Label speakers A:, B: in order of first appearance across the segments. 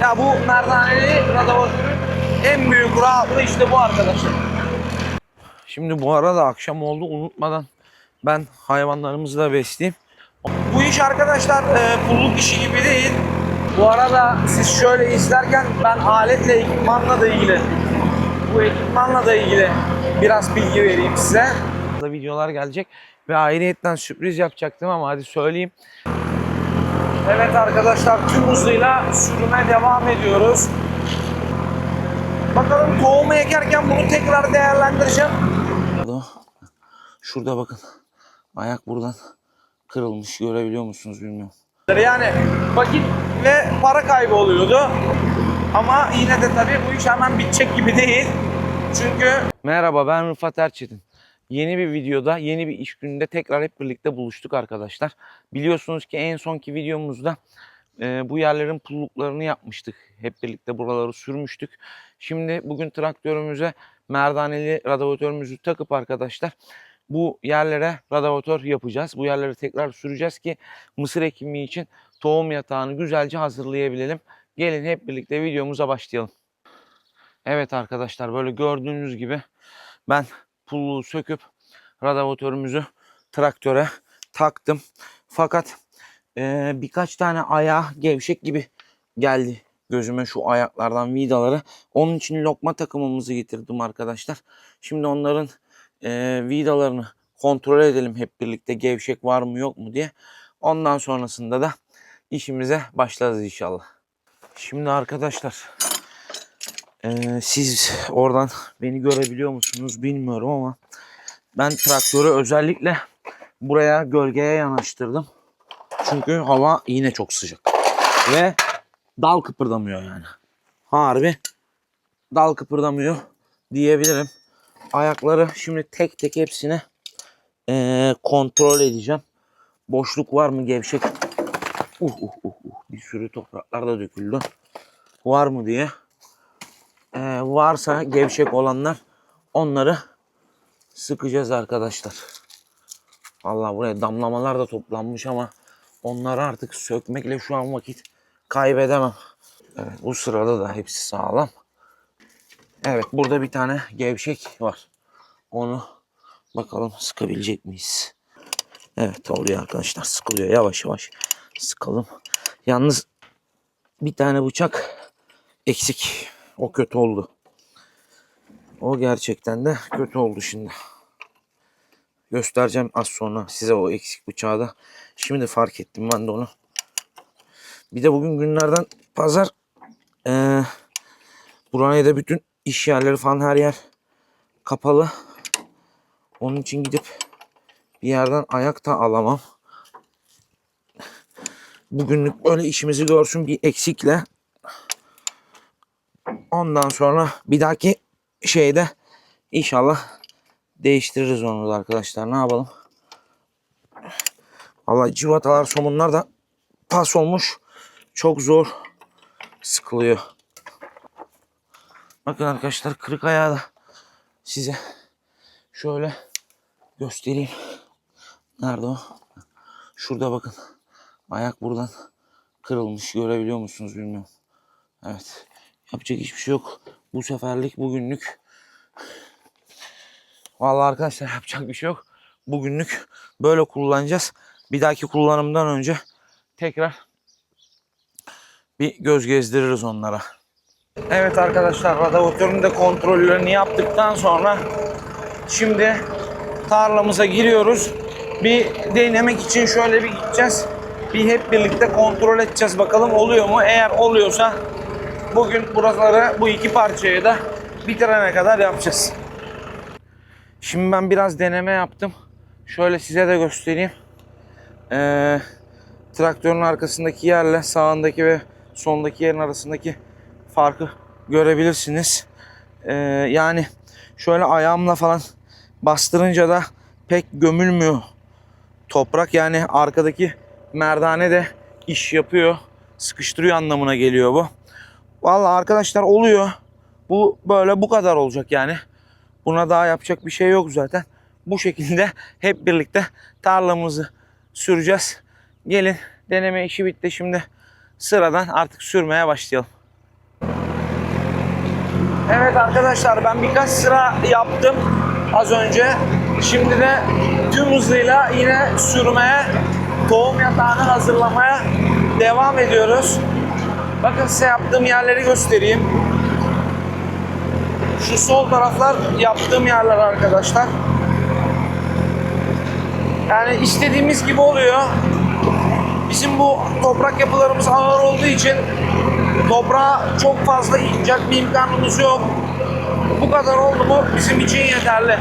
A: Ya bu merdaneli radavatörün en büyük rahatlığı işte bu arkadaşlar. Şimdi bu arada akşam oldu, unutmadan ben hayvanlarımızı da besleyeyim. Bu iş arkadaşlar pulluk işi gibi değil. Bu arada siz şöyle izlerken ben aletle, ekipmanla da ilgili, bu ekipmanla da ilgili biraz bilgi vereyim size. Videolar gelecek ve ayrıyetten sürpriz yapacaktım ama hadi söyleyeyim. Evet arkadaşlar, tüm hızıyla sürüme devam ediyoruz. Bakalım tohumu ekerken bunu tekrar değerlendireceğim. Şurada bakın, ayak buradan kırılmış, görebiliyor musunuz bilmiyorum. Yani vakit ve para kaybı oluyordu. Ama yine de tabii bu iş hemen bitecek gibi değil. Çünkü... Merhaba, ben Rıfat Erçetin. Yeni bir videoda, yeni bir iş gününde tekrar hep birlikte buluştuk arkadaşlar. Biliyorsunuz ki en sonki videomuzda bu yerlerin pulluklarını yapmıştık. Hep birlikte buraları sürmüştük. Şimdi bugün traktörümüze merdaneli radavatörümüzü takıp arkadaşlar bu yerlere radavatör yapacağız. Bu yerleri tekrar süreceğiz ki mısır ekimi için tohum yatağını güzelce hazırlayabilelim. Gelin hep birlikte videomuza başlayalım. Evet arkadaşlar, böyle gördüğünüz gibi ben pulluğu söküp radavatörümüzü traktöre taktım. Fakat birkaç tane ayağı gevşek gibi geldi gözüme, şu ayaklardan vidaları. Onun için lokma takımımızı getirdim arkadaşlar. Şimdi onların vidalarını kontrol edelim hep birlikte, gevşek var mı yok mu diye. Ondan sonrasında da işimize başlarız inşallah. Şimdi arkadaşlar siz oradan beni görebiliyor musunuz bilmiyorum ama ben traktörü özellikle buraya gölgeye yanaştırdım. Çünkü hava yine çok sıcak. Ve dal kıpırdamıyor yani. Harbi dal kıpırdamıyor diyebilirim. Ayakları şimdi tek tek hepsini kontrol edeceğim. Boşluk var mı, gevşek? Bir sürü topraklar da döküldü. Var mı diye. Varsa gevşek olanlar, onları sıkacağız arkadaşlar. Vallahi buraya damlamalar da toplanmış ama onları artık sökmekle şu an vakit kaybedemem. Evet, bu sırada da hepsi sağlam. Evet, burada bir tane gevşek var. Onu bakalım sıkabilecek miyiz? Evet, oluyor arkadaşlar, sıkılıyor. Yavaş yavaş sıkalım. Yalnız bir tane bıçak eksik. O kötü oldu. O gerçekten de kötü oldu şimdi. Göstereceğim az sonra size o eksik bıçağı da. Şimdi fark ettim ben de onu. Bir de bugün günlerden pazar. Buraya da bütün iş yerleri falan, her yer kapalı. Onun için gidip bir yerden ayak da alamam. Bugünlük böyle işimizi görsün bir eksikle. Ondan sonra bir dahaki şeyde inşallah değiştiririz onu da arkadaşlar. Ne yapalım? Vallahi civatalar, somunlar da pas olmuş. Çok zor sıkılıyor. Bakın arkadaşlar, kırık ayağı da size şöyle göstereyim. Nerede o? Şurada bakın. Ayak buradan kırılmış. Görebiliyor musunuz bilmiyorum. Evet. Yapacak hiçbir şey yok. Bu seferlik, bugünlük. Vallahi arkadaşlar yapacak bir şey yok. Bugünlük böyle kullanacağız. Bir dahaki kullanımdan önce tekrar bir göz gezdiririz onlara. Evet arkadaşlar, radavatörün de kontrollerini yaptıktan sonra şimdi tarlamıza giriyoruz. Bir denemek için şöyle bir gideceğiz. Bir hep birlikte kontrol edeceğiz bakalım oluyor mu? Eğer oluyorsa bugün buraları, bu iki parçayı da bitirene kadar yapacağız. Şimdi ben biraz deneme yaptım. Şöyle size de göstereyim. Traktörün arkasındaki yerle sağındaki ve sondaki yerin arasındaki farkı görebilirsiniz. Yani şöyle ayağımla falan bastırınca da pek gömülmüyor toprak. Yani arkadaki merdane de iş yapıyor. Sıkıştırıyor anlamına geliyor bu. Vallahi arkadaşlar oluyor. Bu böyle bu kadar olacak yani. Buna daha yapacak bir şey yok zaten. Bu şekilde hep birlikte tarlamızı süreceğiz. Gelin, deneme işi bitti, şimdi sıradan artık sürmeye başlayalım. Evet arkadaşlar, ben birkaç sıra yaptım az önce. Şimdi de tüm hızıyla yine sürmeye, tohum yatağını hazırlamaya devam ediyoruz. Bakın size yaptığım yerleri göstereyim. Şu sol taraflar yaptığım yerler arkadaşlar. Yani istediğimiz gibi oluyor. Bizim bu toprak yapılarımız ağır olduğu için toprağa çok fazla inecek bir imkanımız yok. Bu kadar oldu mu bizim için yeterli.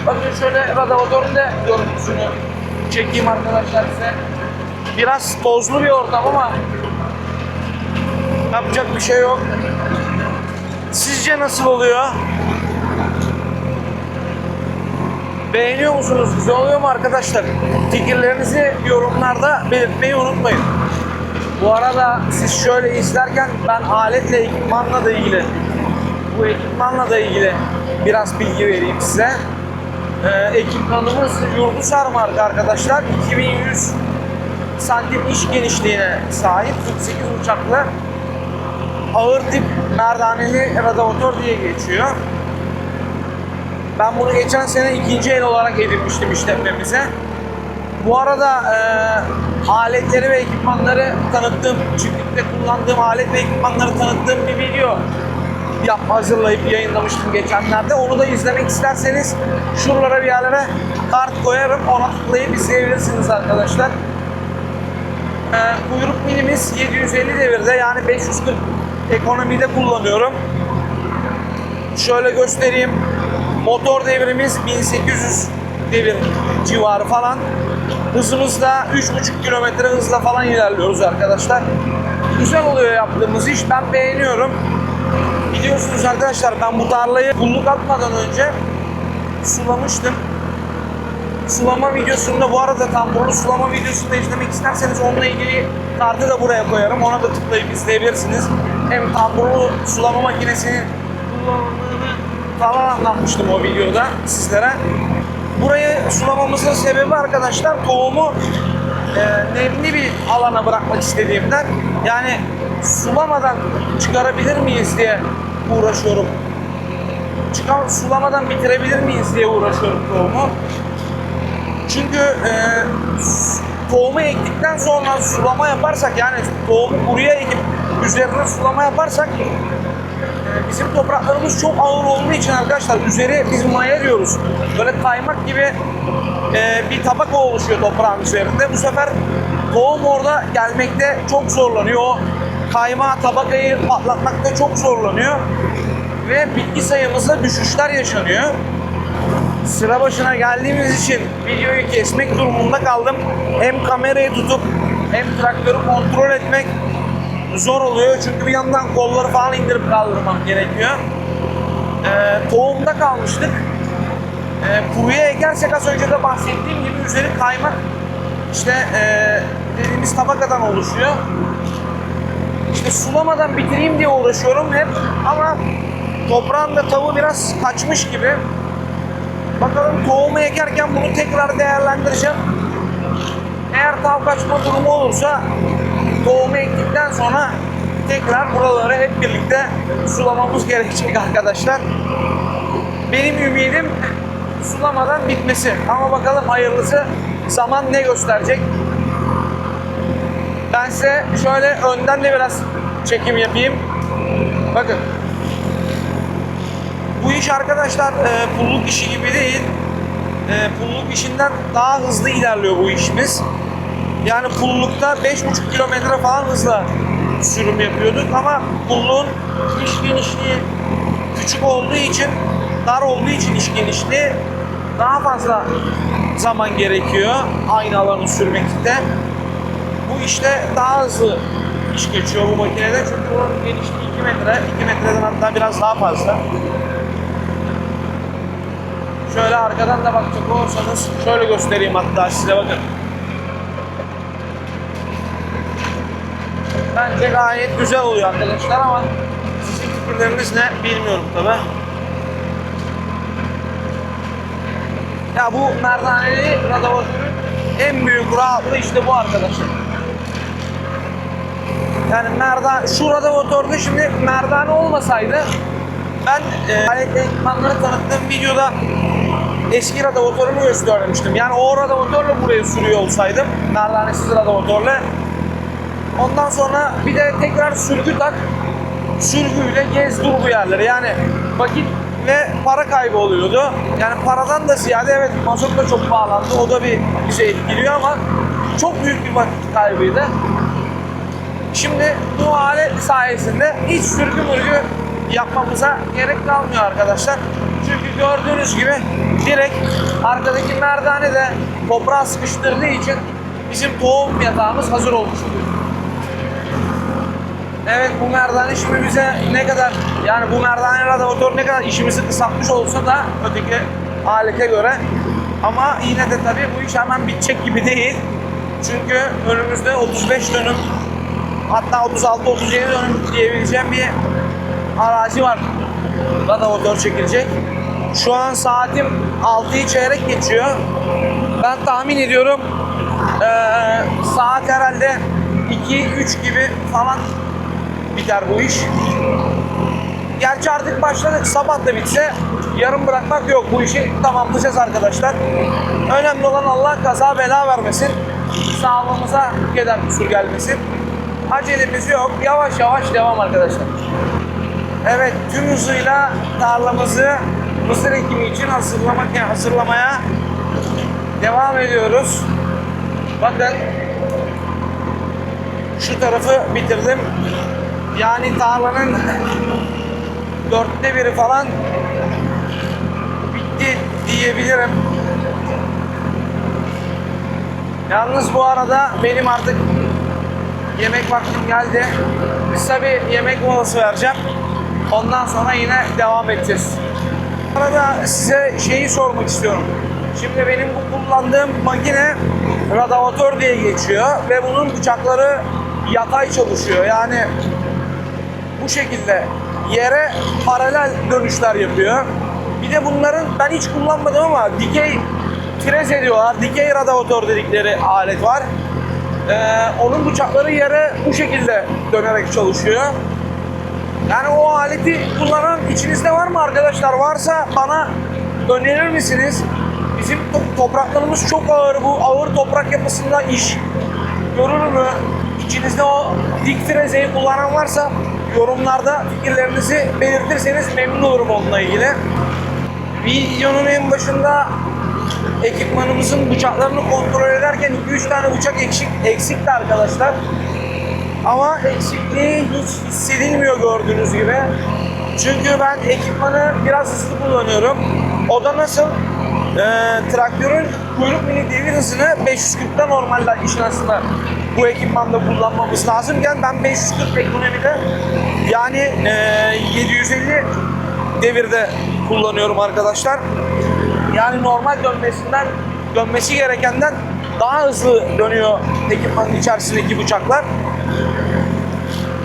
A: Bakın şöyle radavatörün de görüntüsünü çekeyim arkadaşlar size. Biraz tozlu bir ortam ama yapacak bir şey yok. Sizce nasıl oluyor? Beğeniyor musunuz? Güzel oluyor mu arkadaşlar? Fikirlerinizi yorumlarda belirtmeyi unutmayın. Bu arada siz şöyle izlerken ben aletle, ekipmanla da ilgili biraz bilgi vereyim size. Ekipmanımız Yurdusar marka arkadaşlar. 2100 santim iş genişliğine sahip 48 uçaklı ağır tip merdaneli radavatör diye geçiyor. Ben bunu geçen sene ikinci el olarak edinmiştim işletmemize. Bu arada aletleri ve ekipmanları tanıttığım, çiftlikte kullandığım alet ve ekipmanları tanıttığım bir video hazırlayıp yayınlamıştım geçenlerde. Onu da izlemek isterseniz şuralara bir yerlere kart koyarım. Ona tıklayıp izleyebilirsiniz arkadaşlar. Kuyruk milimiz 750 devirde, yani 540 ekonomide kullanıyorum. Şöyle göstereyim. Motor devrimiz 1800 devir civarı falan. Hızımız da 3,5 kilometre hızla falan ilerliyoruz arkadaşlar. Güzel oluyor yaptığımız iş. Ben beğeniyorum. Biliyorsunuz arkadaşlar, ben bu tarlayı pulluk atmadan önce sulamıştım. Sulama videosunda, bu arada tamburlu sulama videosunu da izlemek isterseniz onunla ilgili kartı da buraya koyarım. Ona da tıklayıp izleyebilirsiniz. Hem tamburlu sulama makinesinin kullanımını falan anlatmıştım o videoda sizlere. Burayı sulamamızın sebebi arkadaşlar, tohumu nemli bir alana bırakmak istediğimden, yani sulamadan çıkarabilir miyiz diye uğraşıyorum. Sulamadan bitirebilir miyiz diye uğraşıyorum tohumu. Çünkü tohumu ektikten sonra sulama yaparsak, yani tohumu buraya ekip üzerine sulama yaparsak, bizim topraklarımız çok ağır olduğu için arkadaşlar, üzeri biz maya diyoruz. Böyle kaymak gibi bir tabaka oluşuyor toprağın üzerinde. Bu sefer tohum orada gelmekte çok zorlanıyor. O kaymağı, tabakayı patlatmakta çok zorlanıyor. Ve bitki sayımızda düşüşler yaşanıyor. Sıra başına geldiğimiz için videoyu kesmek durumunda kaldım. Hem kamerayı tutup hem traktörü kontrol etmek zor oluyor. Çünkü bir yandan kolları falan indirip kaldırmam gerekiyor. Tohumda kalmıştık. Kuyuya ekersek az önce de bahsettiğim gibi üzeri kaymak, işte dediğimiz tabakadan oluşuyor. İşte sulamadan bitireyim diye uğraşıyorum hep, ama toprağın da tavuğu biraz kaçmış gibi. Bakalım tohumu ekerken bunu tekrar değerlendireceğim. Eğer tav kaçma durumu olursa tohumu ektikten sonra tekrar buraları hep birlikte sulamamız gerekecek arkadaşlar. Benim ümidim sulamadan bitmesi. Ama bakalım hayırlısı, zaman ne gösterecek. Ben size şöyle önden de biraz çekim yapayım. Bakın. Bu iş arkadaşlar pulluk işi gibi değil. Pulluk işinden daha hızlı ilerliyor bu işimiz. Yani pullukta 5,5 kilometre falan hızla sürüm yapıyorduk, ama pulluğun iş genişliği küçük olduğu için, dar olduğu için iş genişliği daha fazla zaman gerekiyor aynı alanı sürmekte. Bu işte daha hızlı iş geçiyor bu makinede, çünkü bunun genişliği 2 metre, 2 metreden hatta biraz daha fazla. Şöyle arkadan da bakacak olursanız şöyle göstereyim hatta size, bakın. Bence gayet güzel oluyor arkadaşlar, ama sizin fikirleriniz ne bilmiyorum tabi. Ya bu merdaneli radavatörün en büyük rahatlığı işte bu arkadaşlar. Yani şu radavatörde şimdi merdane olmasaydı Ben alet ekipmanları tanıttığım videoda eski radyatörümü göstermiştim. Yani o radyatörle buraya sürüyor olsaydım, merdanesiz radyatörle. Ondan sonra bir de tekrar sürgü tak, sürgüyle gez dur bu yerleri. Yani vakit ve para kaybı oluyordu. Yani paradan da ziyade evet mazot da çok pahalandı. O da bizi etkiliyor ama çok büyük bir vakit kaybıydı. Şimdi bu alet sayesinde hiç sürgü mürgü yapmamıza gerek kalmıyor arkadaşlar. Çünkü gördüğünüz gibi direkt arkadaki merdane de toprağa sıkıştırdığı için bizim tohum yatağımız hazır olmuş oluyor. Evet, bu merdane şimdi bize ne kadar, yani bu merdane radyatör ne kadar işimizi kısaltmış olsa da öteki alete göre, ama yine de tabii bu iş hemen bitecek gibi değil. Çünkü önümüzde 35 dönüm, hatta 36-37 dönüm diyebileceğim bir arazi var. Radyatör çekilecek. Şu an saatim 6'yı çeyrek geçiyor. Ben tahmin ediyorum saat herhalde 2-3 gibi falan biter bu iş. Gerçi artık başladık. Sabah da bitse yarım bırakmak yok. Bu işi tamamlayacağız arkadaşlar. Önemli olan Allah kaza bela vermesin. Sağlığımıza keder kusur gelmesin. Acelemiz yok. Yavaş yavaş devam arkadaşlar. Evet, tüm hızıyla tarlamızı mısır ekimi için hazırlamaya devam ediyoruz. Bakın şu tarafı bitirdim. Yani tarlanın 1/4 falan bitti diyebilirim. Yalnız bu arada benim artık yemek vaktim geldi. Kısa bir yemek molası vereceğim. Ondan sonra yine devam edeceğiz. Bu arada size şeyi sormak istiyorum. Şimdi benim bu kullandığım makine radyatör diye geçiyor ve bunun bıçakları yatay çalışıyor. Yani bu şekilde yere paralel dönüşler yapıyor. Bir de bunların ben hiç kullanmadım ama dikey frez ediyorlar. Dikey radyatör dedikleri alet var. Onun bıçakları yere bu şekilde dönerek çalışıyor. Yani o aleti kullanan içinizde var mı arkadaşlar? Varsa bana önerir misiniz? Bizim topraklarımız çok ağır. Bu ağır toprak yapısında iş görür mü? İçinizde o dik frezeyi kullanan varsa yorumlarda fikirlerinizi belirtirseniz memnun olurum onunla ilgili. Videonun en başında ekipmanımızın bıçaklarını kontrol ederken 2-3 tane bıçak eksikti arkadaşlar. Ama eksikliği hiç hissedilmiyor gördüğünüz gibi. Çünkü ben ekipmanı biraz hızlı kullanıyorum. O da nasıl? Traktörün kuyruk mili devir hızını 540'ta normalde işin aslında bu ekipmanda kullanmamız lazımken ben 540 ekonomide yani 750 devirde kullanıyorum arkadaşlar. Yani normal dönmesi gerekenden daha hızlı dönüyor ekipmanın içerisindeki bıçaklar.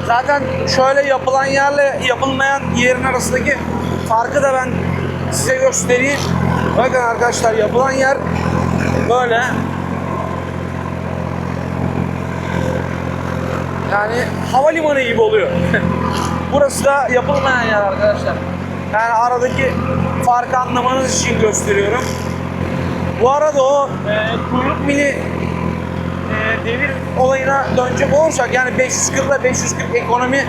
A: Zaten şöyle yapılan yerle yapılmayan yerin arasındaki farkı da ben size göstereyim. Bakın arkadaşlar, yapılan yer böyle. Yani havalimanı gibi oluyor. Burası da yapılmayan yer arkadaşlar. Yani aradaki farkı anlamanız için gösteriyorum. Bu arada o kuyruk mili devir olayına dönecek olursak, yani 540 ile 540 ekonominin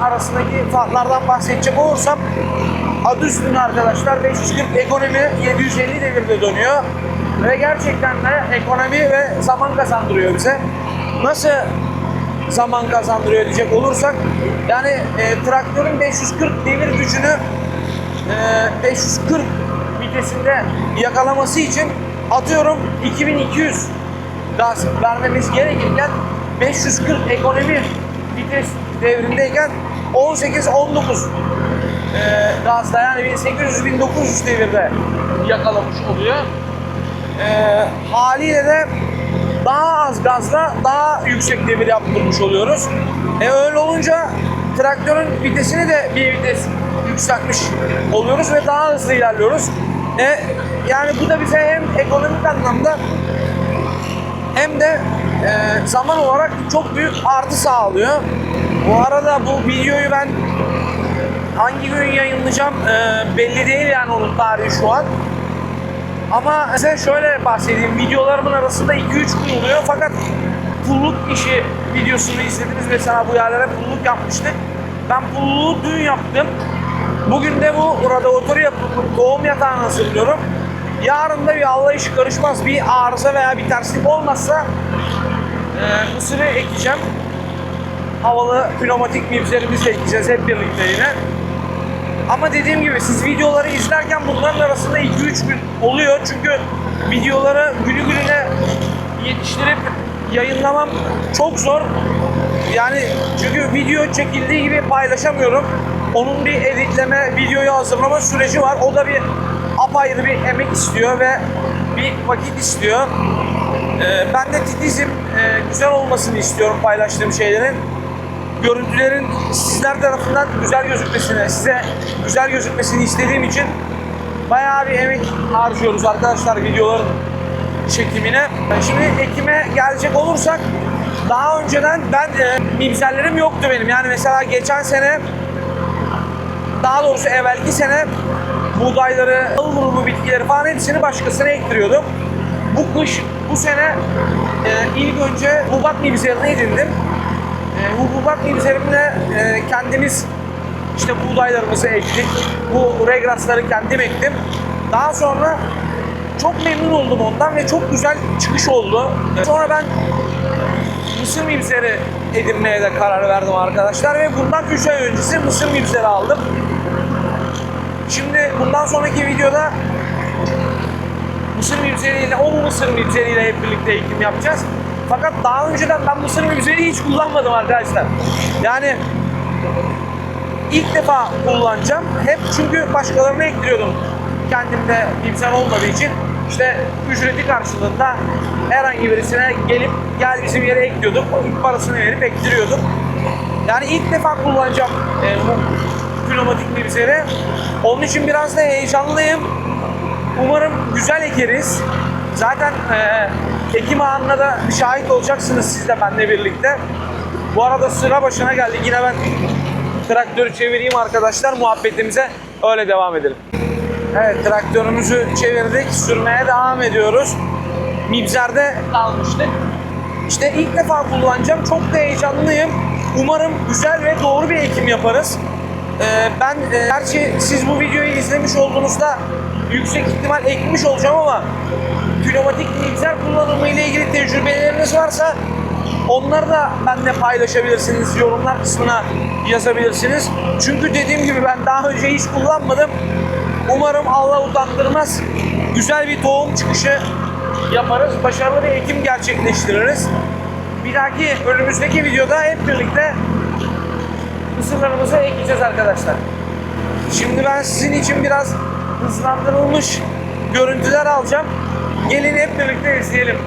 A: arasındaki farklardan bahsedecek olursam, adı üstünde arkadaşlar 540 ekonomi 750 devirde dönüyor ve gerçekten de ekonomi ve zaman kazandırıyor bize. Nasıl zaman kazandırıyor diyecek olursak, yani traktörün 540 devir gücünü 540 vitesinde yakalaması için atıyorum 2200 gaz vermemiz gerekirken 540 ekonomi vites devrindeyken 18-19 gazda, yani 1800-1900 devirde yakalamış oluyor. Haliyle de daha az gazla daha yüksek devir yaptırmış oluyoruz. Öyle olunca traktörün vitesini de bir vites yükseltmiş oluyoruz ve daha hızlı ilerliyoruz. Yani bu da bize hem ekonomik anlamda hem de zaman olarak çok büyük artı sağlıyor. Bu arada bu videoyu ben hangi gün yayınlayacağım belli değil yani onun tarihi şu an. Ama size şöyle bahsedeyim, videolarımın arasında 2-3 gün oluyor fakat pulluk işi videosunu izlediniz mesela, bu yerlere pulluk yapmıştık. Ben pulluğu dün yaptım. Bugün de bu radyatörü yapıp doğum yatağını hazırlıyorum. Yarın da bir Allah işi karışmaz, bir arıza veya bir terslik olmazsa mısırı ekeceğim. Havalı pneumatik mibzerimizle ekeceğiz hep birlikte yine. Ama dediğim gibi siz videoları izlerken bunların arasında 2-3 gün oluyor. Çünkü videoları günü gününe yetiştirip yayınlamam çok zor. Yani çünkü video çekildiği gibi paylaşamıyorum. Onun bir editleme, videoyu hazırlama süreci var. O da bir apayrı bir emek istiyor ve bir vakit istiyor. Ben de titizim. Güzel olmasını istiyorum paylaştığım şeylerin. Görüntülerin sizler tarafından güzel gözükmesini, size güzel gözükmesini istediğim için bayağı bir emek harcıyoruz arkadaşlar videoların çekimine. Şimdi ekime gelecek olursak, daha önceden ben mibzerlerim yoktu benim. Yani mesela geçen sene, daha doğrusu evvelki sene buğdayları, tahıl grubu bitkileri falan hepsini başkasına ektiriyordum. Bu kış, bu sene ilk önce hububat mibzerini edindim. Hububat mibzerimle kendimiz işte buğdaylarımızı ektik. Bu regrasları kendim ektim. Daha sonra çok memnun oldum ondan ve çok güzel çıkış oldu. Sonra ben mısır mibzeri edinmeye de karar verdim arkadaşlar ve bundan 3 ay öncesi mısır mibzeri aldım. Şimdi bundan sonraki videoda mısır mibzeriyle, o mısır mibzeriyle hep birlikte ekim yapacağız. Fakat daha önceden ben mısır mibzeri hiç kullanmadım arkadaşlar. Yani ilk defa kullanacağım. Hep çünkü başkalarına ektiriyordum. Kendimde mibzer olmadığı için işte ücreti karşılığında herhangi birisine gelip gel bizim yere ek diyorduk. İlk parasını verip ektiriyorduk. Yani ilk defa kullanacağım bu pneumatik mibzeri. Onun için biraz da heyecanlıyım. Umarım güzel ekeriz. Zaten ekim anına da şahit olacaksınız siz de benimle birlikte. Bu arada sıra başına geldik. Yine ben traktörü çevireyim arkadaşlar, muhabbetimize öyle devam edelim. Evet, traktörümüzü çevirdik. Sürmeye devam ediyoruz. Mibzer'de kalmıştık. İşte ilk defa kullanacağım. Çok da heyecanlıyım. Umarım güzel ve doğru bir ekim yaparız. Ben gerçi siz bu videoyu izlemiş olduğunuzda yüksek ihtimal ekmiş olacağım ama pneumatik mibzer kullanımı ile ilgili tecrübeleriniz varsa onları da benimle paylaşabilirsiniz. Yorumlar kısmına yazabilirsiniz. Çünkü dediğim gibi ben daha önce hiç kullanmadım. Umarım Allah utandırmaz. Güzel bir tohum çıkışı yaparız. Başarılı bir ekim gerçekleştiririz. Bir dahaki önümüzdeki videoda hep birlikte mısırlarımızı ekeceğiz arkadaşlar. Şimdi ben sizin için biraz hızlandırılmış görüntüler alacağım. Gelin hep birlikte izleyelim.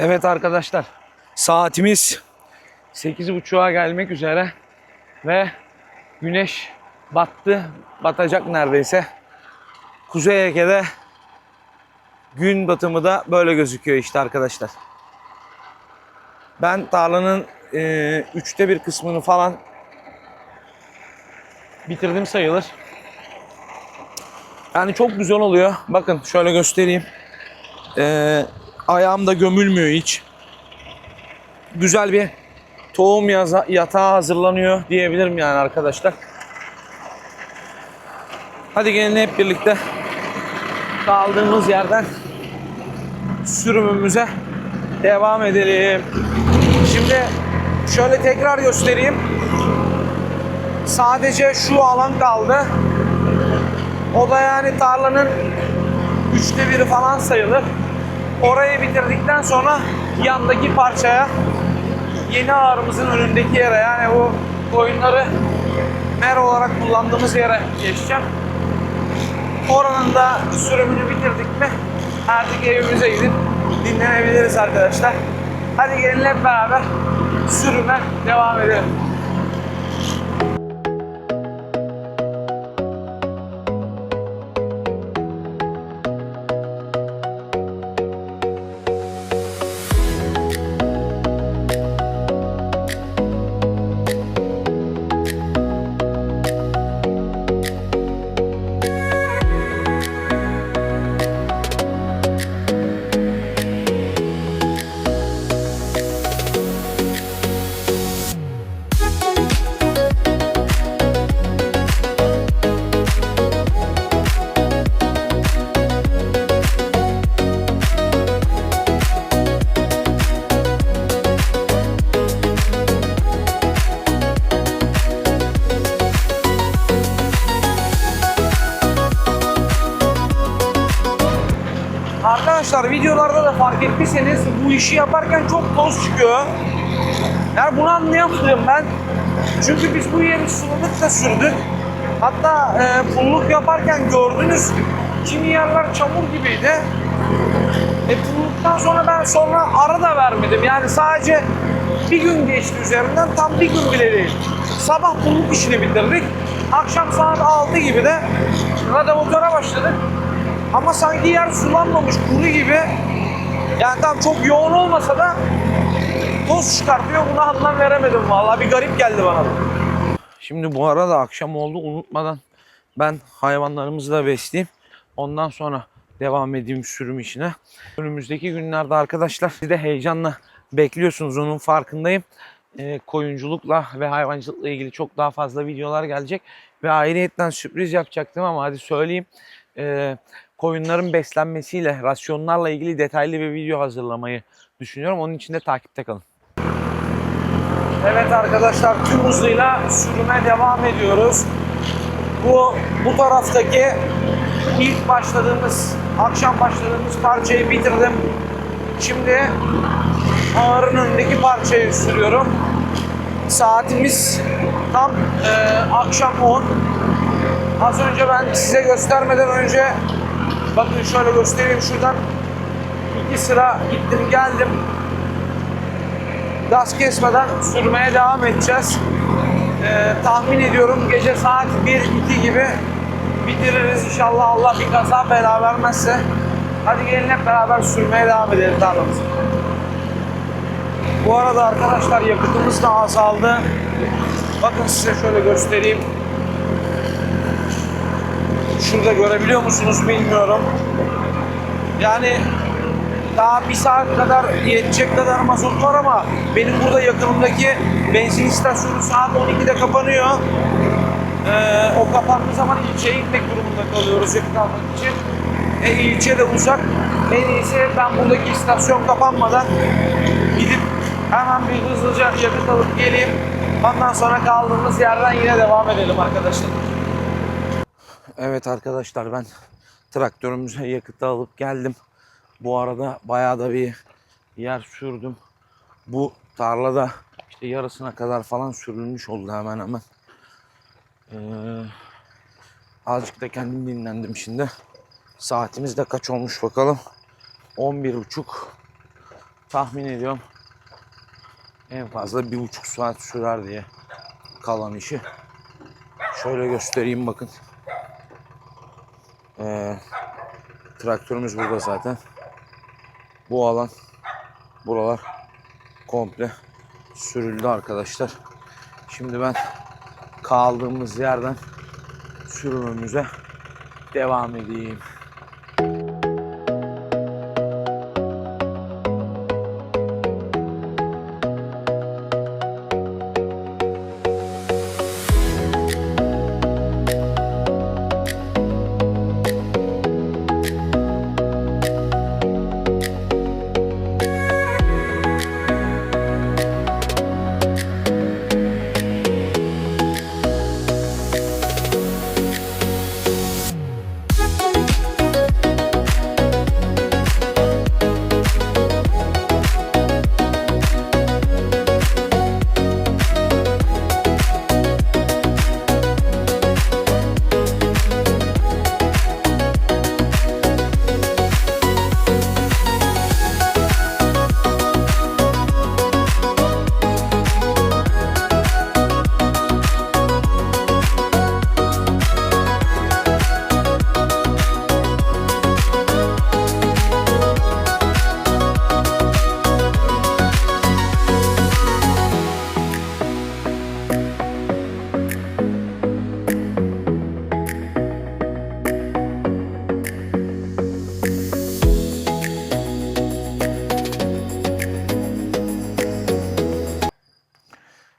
A: Evet arkadaşlar, saatimiz 8.30'a gelmek üzere ve güneş battı, batacak neredeyse. Kuzey Ege'de gün batımı da böyle gözüküyor işte arkadaşlar. Ben tarlanın 3'te 1 kısmını falan bitirdim sayılır. Yani çok güzel oluyor. Bakın şöyle göstereyim. Ayağım da gömülmüyor hiç. Güzel bir tohum yatağı hazırlanıyor diyebilirim yani arkadaşlar. Hadi gelin hep birlikte kaldığımız yerden sürümümüze devam edelim. Şimdi şöyle tekrar göstereyim. Sadece şu alan kaldı. O da yani tarlanın 3'te 1'i falan sayılır. Orayı bitirdikten sonra yandaki parçaya, yeni ağrımızın önündeki yere, yani bu koyunları mer olarak kullandığımız yere geçeceğim. Oranın da sürümünü bitirdik mi artık evimize gidip dinlenebiliriz arkadaşlar. Hadi gelin hep beraber sürüme devam edelim. Arkadaşlar videolarda da fark ettiyseniz bu işi yaparken çok toz çıkıyor. Yani bunu anlayamadım ben. Çünkü biz bu yeri suladık da sürdük. Hatta pulluk yaparken gördünüz, kimi yerler çamur gibiydi. Pulluktan sonra ben ara da vermedim. Yani sadece bir gün geçti üzerinden, tam bir gün bile değil. Sabah pulluk işini bitirdik. Akşam saat 6 gibi de radyatöre başladık. Ama sanki yer sulanmamış, kuru gibi. Yani tam çok yoğun olmasa da toz çıkartıyor. Buna anlam veremedim vallahi. Bir garip geldi bana da. Şimdi bu arada akşam oldu, unutmadan ben hayvanlarımızı da besleyeyim. Ondan sonra devam edeyim sürüm işine. Önümüzdeki günlerde arkadaşlar siz de heyecanla bekliyorsunuz, onun farkındayım. Koyunculukla ve hayvancılıkla ilgili çok daha fazla videolar gelecek. Ve ayrıyetten sürpriz yapacaktım ama hadi söyleyeyim. Koyunların beslenmesiyle, rasyonlarla ilgili detaylı bir video hazırlamayı düşünüyorum. Onun için de takipte kalın. Evet arkadaşlar, tüm hızıyla sürüme devam ediyoruz. Bu taraftaki akşam başladığımız parçayı bitirdim. Şimdi ağırın önündeki parçayı sürüyorum. Saatimiz tam akşam 10. Az önce ben size göstermeden önce bakın şöyle göstereyim, şuradan 2 sıra gittim geldim. Gaz kesmeden sürmeye devam edeceğiz. Tahmin ediyorum gece saat 1-2 gibi bitiririz inşallah, Allah bir kaza bela vermezse. Hadi gelin hep beraber sürmeye devam edelim tarlamızı. Bu arada arkadaşlar yakıtımız da azaldı. Bakın size şöyle göstereyim. Şurada görebiliyor musunuz bilmiyorum. Yani daha bir saat kadar yetecek kadar mazot var ama benim burada yakınımdaki benzin istasyonu saat 12'de kapanıyor. O kapandığı zaman ilçeye gitmek durumunda kalıyoruz yakıt almak için. İlçe de uzak. En iyisi ben buradaki istasyon kapanmadan gidip hemen bir hızlıca yakıt alıp geleyim. Ondan sonra kaldığımız yerden yine devam edelim arkadaşlar. Evet arkadaşlar, ben traktörümüze yakıtı alıp geldim. Bu arada bayağı da bir yer sürdüm. Bu tarlada işte yarısına kadar falan sürülmüş oldu hemen hemen. Azıcık da kendim dinlendim şimdi. Saatimiz de kaç olmuş bakalım. 11.30. tahmin ediyorum en fazla 1,5 saat sürer diye kalan işi. Şöyle göstereyim bakın. Traktörümüz burada zaten. Bu alan, buralar komple sürüldü arkadaşlar. Şimdi ben kaldığımız yerden sürümümüze devam edeyim.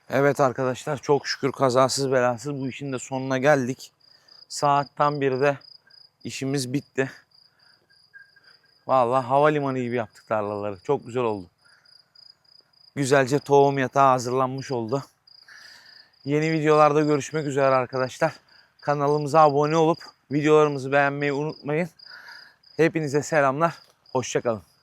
A: Evet arkadaşlar, çok şükür kazasız belasız bu işin de sonuna geldik. Saat tam 1'de işimiz bitti. Vallahi havalimanı gibi yaptık tarlaları. Çok güzel oldu. Güzelce tohum yatağı hazırlanmış oldu. Yeni videolarda görüşmek üzere arkadaşlar. Kanalımıza abone olup videolarımızı beğenmeyi unutmayın. Hepinize selamlar. Hoşça kalın.